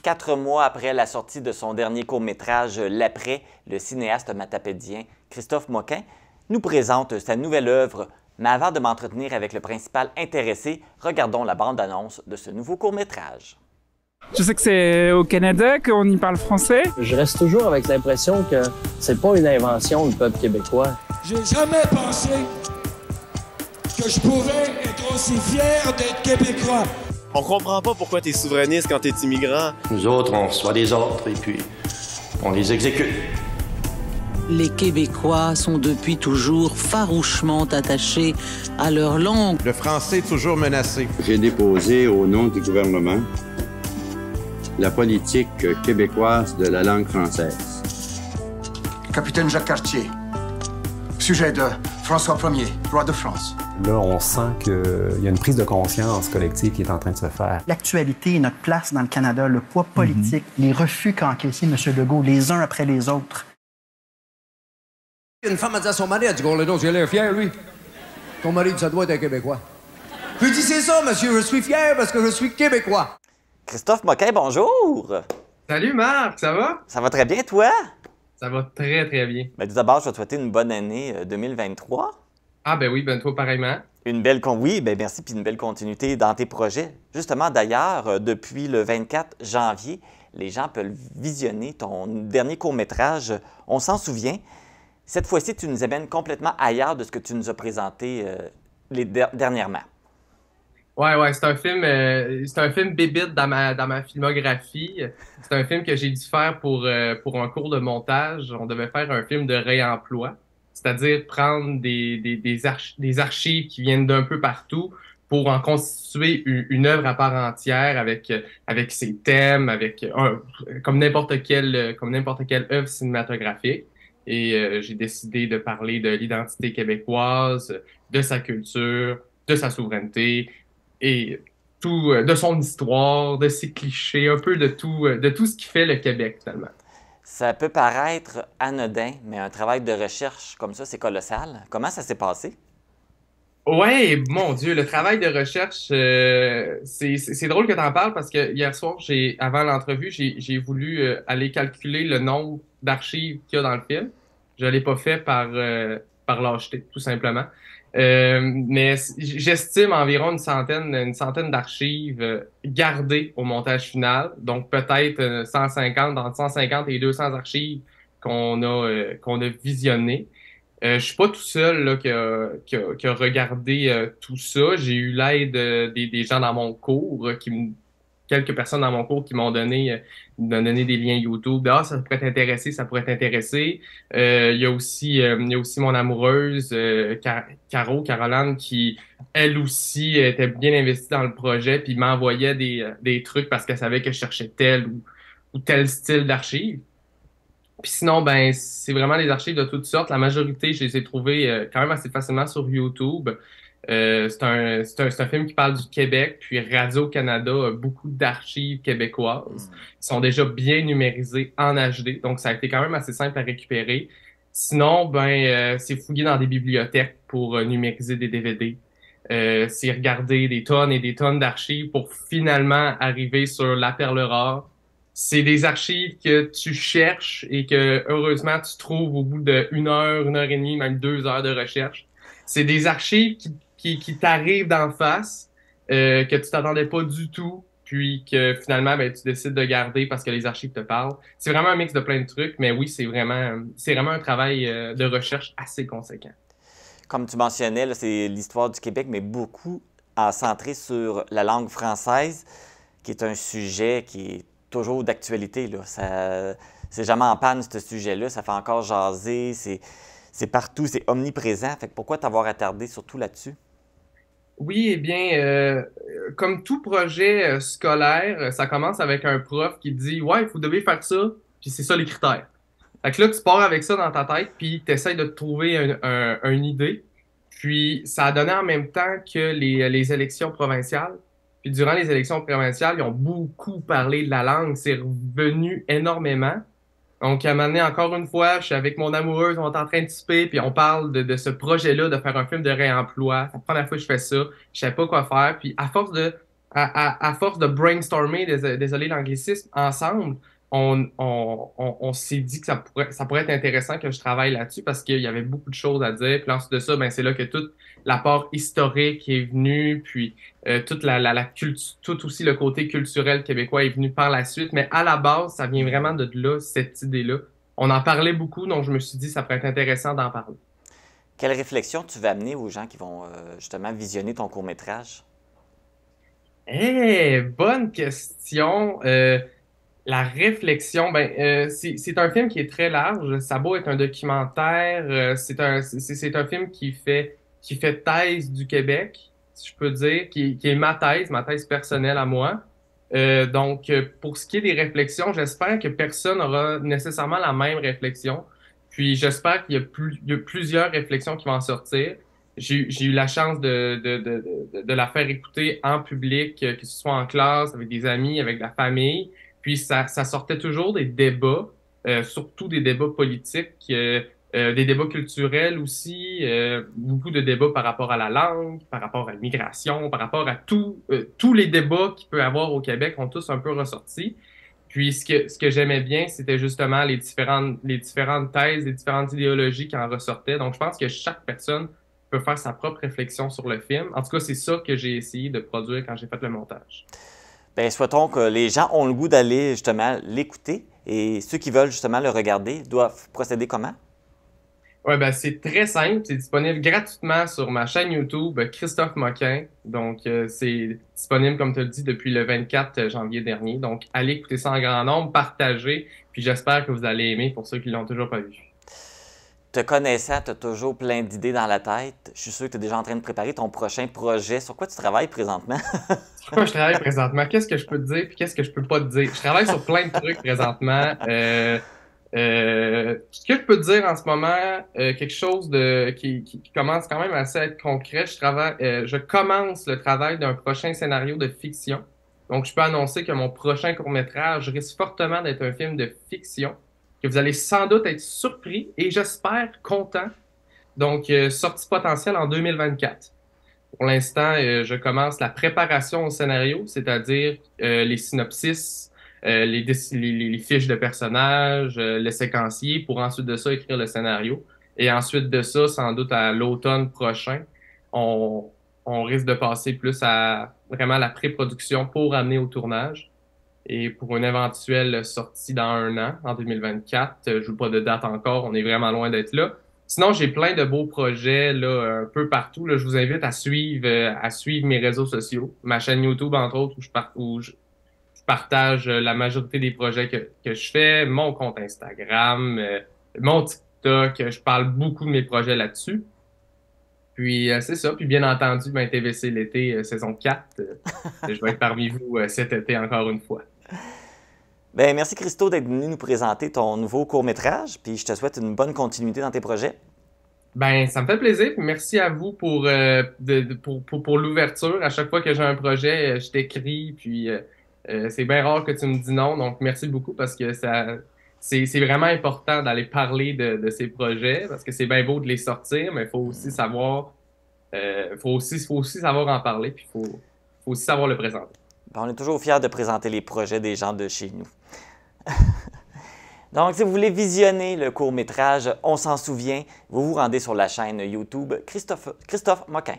4 mois après la sortie de son dernier court-métrage L'Après, le cinéaste matapédien Christophe Moquin nous présente sa nouvelle œuvre. Mais avant de m'entretenir avec le principal intéressé, regardons la bande-annonce de ce nouveau court-métrage. Je sais que c'est au Canada qu'on y parle français. Je reste toujours avec l'impression que c'est pas une invention du peuple québécois. J'ai jamais pensé que je pouvais être aussi fier d'être québécois. On comprend pas pourquoi t'es souverainiste quand t'es immigrant. Nous autres, on reçoit des ordres et puis on les exécute. Les Québécois sont depuis toujours farouchement attachés à leur langue. Le français est toujours menacé. J'ai déposé au nom du gouvernement la politique québécoise de la langue française. Capitaine Jacques Cartier, sujet de François Ier, roi de France. Là, on sent qu'il y a une prise de conscience collective qui est en train de se faire. L'actualité et notre place dans le Canada, le poids politique, les refus qu'a encaissé M. Legault, les uns après les autres. Une femme a dit à son mari, elle dit, Gorledo, tu as l'air fier, lui. Ton mari, ça doit être un Québécois. Je dis, c'est ça, monsieur, je suis fier parce que je suis Québécois. Christophe Moquin, bonjour! Salut Marc, ça va? Ça va très bien, toi? Ça va très, très bien. Tout d'abord, je vais te souhaiter une bonne année 2023. Ah ben oui, ben toi pareillement. Oui, ben merci, puis une belle continuité dans tes projets. Justement, d'ailleurs, depuis le 24 janvier, les gens peuvent visionner ton dernier court-métrage, On s'en souvient. Cette fois-ci, tu nous amènes complètement ailleurs de ce que tu nous as présenté dernièrement. Ouais, c'est un film bébite dans ma filmographie. C'est un film que j'ai dû faire pour un cours de montage. On devait faire un film de réemploi, c'est-à-dire prendre des archives qui viennent d'un peu partout pour en constituer une œuvre à part entière avec ses thèmes, comme n'importe quelle œuvre cinématographique. Et j'ai décidé de parler de l'identité québécoise, de sa culture, de sa souveraineté et de son histoire, de ses clichés, un peu de tout ce qui fait le Québec, finalement. Ça peut paraître anodin, mais un travail de recherche comme ça, c'est colossal. Comment ça s'est passé? Ouais, mon Dieu, le travail de recherche, c'est drôle que tu en parles parce que hier soir, avant l'entrevue, j'ai voulu aller calculer le nombre d'archives qu'il y a dans le film. Je l'ai pas fait par lâcheté, tout simplement. Mais j'estime environ une centaine d'archives gardées au montage final. Donc peut-être entre 150 et 200 archives qu'on a visionnées. Je suis pas tout seul là, qui a regardé tout ça. J'ai eu l'aide des gens dans mon cours, quelques personnes dans mon cours qui m'ont donné des liens YouTube. Ah, ça pourrait t'intéresser, ça pourrait t'intéresser. Il y a aussi mon amoureuse, Caroline, qui, elle aussi, était bien investie dans le projet, puis m'envoyait des trucs parce qu'elle savait que je cherchais tel ou tel style d'archives. Puis sinon, ben, c'est vraiment des archives de toutes sortes. La majorité, je les ai trouvées quand même assez facilement sur YouTube. C'est un film qui parle du Québec, puis Radio-Canada a beaucoup d'archives québécoises qui sont déjà bien numérisées en HD, donc ça a été quand même assez simple à récupérer. Sinon, ben, c'est fouiller dans des bibliothèques pour numériser des DVD. C'est regarder des tonnes et des tonnes d'archives pour finalement arriver sur La Perle Rare. C'est des archives que tu cherches et que, heureusement, tu trouves au bout de 1 heure, 1 heure et demie, même 2 heures de recherche. C'est des archives qui t'arrivent d'en face, que tu t'attendais pas du tout, puis que finalement, ben, tu décides de garder parce que les archives te parlent. C'est vraiment un mix de plein de trucs, mais oui, c'est vraiment un travail de recherche assez conséquent. Comme tu mentionnais, c'est l'histoire du Québec, mais beaucoup centré sur la langue française, qui est un sujet qui est toujours d'actualité. C'est jamais en panne, ce sujet-là. Ça fait encore jaser, c'est partout, c'est omniprésent. Fait que pourquoi t'avoir attardé surtout là-dessus? Oui, eh bien, comme tout projet scolaire, ça commence avec un prof qui dit « Ouais, vous devez faire ça, puis c'est ça les critères. » Fait que là, tu pars avec ça dans ta tête, puis tu essaies de trouver une idée. Puis ça a donné en même temps que les élections provinciales. Puis durant les élections provinciales, ils ont beaucoup parlé de la langue. C'est revenu énormément. Donc, à un moment donné, encore une fois, je suis avec mon amoureuse, on est en train de souper, puis on parle de ce projet-là, de faire un film de réemploi. C'est la première fois que je fais ça. Je savais pas quoi faire. Puis à force de à force de brainstormer, désolé l'anglicisme, ensemble, on s'est dit que ça pourrait être intéressant que je travaille là-dessus parce qu'il y avait beaucoup de choses à dire. Puis ensuite de ça, ben, c'est là que tout l'apport historique est venu, puis toute tout aussi le côté culturel québécois est venu par la suite. Mais à la base, ça vient vraiment de là, cette idée-là. On en parlait beaucoup, donc je me suis dit que ça pourrait être intéressant d'en parler. Quelle réflexion tu vas amener aux gens qui vont justement visionner ton court-métrage? Bonne question. La réflexion, c'est un film qui est très large. Ça a beau être un documentaire, c'est un film qui fait thèse du Québec, si je peux dire, qui est ma thèse personnelle à moi. Donc, pour ce qui est des réflexions, j'espère que personne n'aura nécessairement la même réflexion. Puis, j'espère qu'il y a plusieurs réflexions qui vont en sortir. J'ai eu la chance de la faire écouter en public, que ce soit en classe, avec des amis, avec la famille. Puis ça sortait toujours des débats, surtout des débats politiques, des débats culturels aussi, beaucoup de débats par rapport à la langue, par rapport à l'immigration, par rapport à tous les débats qu'il peut y avoir au Québec ont tous un peu ressorti. Puis ce que j'aimais bien, c'était justement les différentes thèses, les différentes idéologies qui en ressortaient. Donc je pense que chaque personne peut faire sa propre réflexion sur le film. En tout cas, c'est ça que j'ai essayé de produire quand j'ai fait le montage. Bien, souhaitons que les gens ont le goût d'aller justement l'écouter et ceux qui veulent justement le regarder doivent procéder comment? Oui, ben c'est très simple. C'est disponible gratuitement sur ma chaîne YouTube, Christophe Moquin. Donc, c'est disponible, comme tu as dit, depuis le 24 janvier dernier. Donc, allez écouter ça en grand nombre, partagez, puis j'espère que vous allez aimer pour ceux qui l'ont toujours pas vu. Te connaissant, tu as toujours plein d'idées dans la tête. Je suis sûr que tu es déjà en train de préparer ton prochain projet. Sur quoi tu travailles présentement? Sur quoi je travaille présentement? Qu'est-ce que je peux te dire puis qu'est-ce que je peux pas te dire? Je travaille sur plein de trucs présentement. Ce que je peux te dire en ce moment, quelque chose qui commence quand même assez à être concret. Je commence le travail d'un prochain scénario de fiction. Donc, je peux annoncer que mon prochain court-métrage risque fortement d'être un film de fiction, que vous allez sans doute être surpris et j'espère content. Donc, sortie potentielle en 2024. Pour l'instant, je commence la préparation au scénario, c'est-à-dire les synopsis, les fiches de personnages, le séquencier, pour ensuite de ça écrire le scénario. Et ensuite de ça, sans doute à l'automne prochain, on risque de passer plus à vraiment la pré-production pour amener au tournage. Et pour une éventuelle sortie dans 1 an, en 2024, je joue pas de date encore, on est vraiment loin d'être là. Sinon, j'ai plein de beaux projets là, un peu partout. Là, je vous invite à suivre mes réseaux sociaux, ma chaîne YouTube entre autres, où je partage la majorité des projets que je fais, mon compte Instagram, mon TikTok, je parle beaucoup de mes projets là-dessus. Puis c'est ça. Puis bien entendu, TVC l'été, saison 4, je vais être parmi vous cet été encore une fois. Bien, merci Christo d'être venu nous présenter ton nouveau court-métrage. Puis je te souhaite une bonne continuité dans tes projets. Ben, ça me fait plaisir. Puis merci à vous pour l'ouverture. À chaque fois que j'ai un projet, je t'écris. Puis c'est bien rare que tu me dis non. Donc merci beaucoup parce que c'est vraiment important d'aller parler de ces projets parce que c'est bien beau de les sortir, mais il faut aussi savoir faut aussi savoir en parler, puis il faut aussi savoir le présenter. On est toujours fiers de présenter les projets des gens de chez nous. Donc, si vous voulez visionner le court-métrage On s'en souvient, vous vous rendez sur la chaîne YouTube Christophe Moquin.